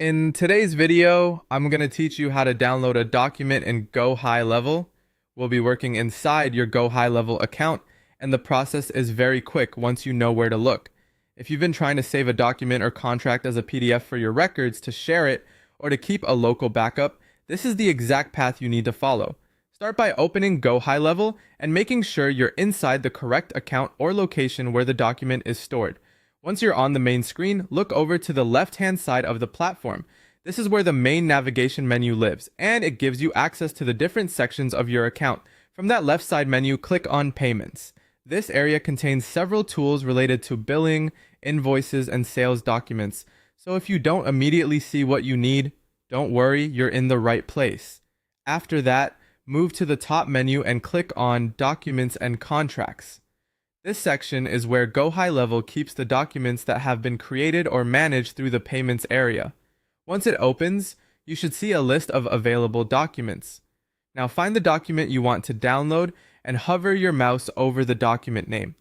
In today's video, I'm going to teach you how to download a document in Gohighlevel. We'll be working inside your Gohighlevel account, and the process is very quick once you know where to look. If you've been trying to save a document or contract as a PDF for your records to share it or to keep a local backup, this is the exact path you need to follow. Start by opening Gohighlevel and making sure you're inside the correct account or location where the document is stored. Once you're on the main screen, look over to the left-hand side of the platform. This is where the main navigation menu lives, and it gives you access to the different sections of your account. From that left side menu, click on Payments. This area contains several tools related to billing, invoices, and sales documents. So if you don't immediately see what you need, don't worry, you're in the right place. After that, move to the top menu and click on Documents and Contracts. This section is where Gohighlevel keeps the documents that have been created or managed through the payments area. Once it opens, you should see a list of available documents. Now find the document you want to download and hover your mouse over the document name.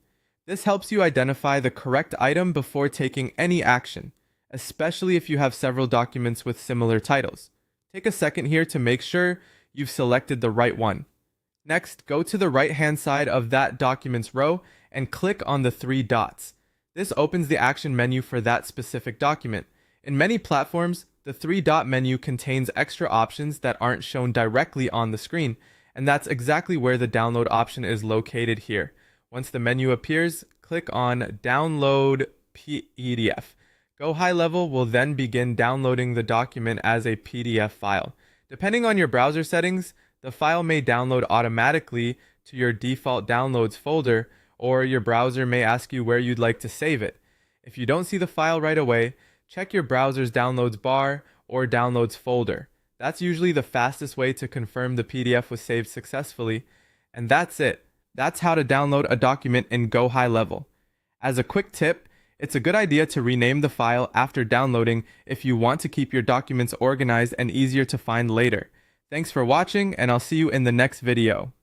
This helps you identify the correct item before taking any action, especially if you have several documents with similar titles. Take a second here to make sure you've selected the right one. Next, go to the right-hand side of that documents row and click on the three dots. This opens the action menu for that specific document. In many platforms, the three-dot menu contains extra options that aren't shown directly on the screen, and that's exactly where the download option is located here. Once the menu appears, click on Download PDF. Gohighlevel will then begin downloading the document as a PDF file. Depending on your browser settings, the file may download automatically to your default downloads folder, or your browser may ask you where you'd like to save it. If you don't see the file right away, check your browser's downloads bar or downloads folder. That's usually the fastest way to confirm the PDF was saved successfully. And that's it. That's how to download a document in Gohighlevel. As a quick tip, it's a good idea to rename the file after downloading if you want to keep your documents organized and easier to find later. Thanks for watching, and I'll see you in the next video.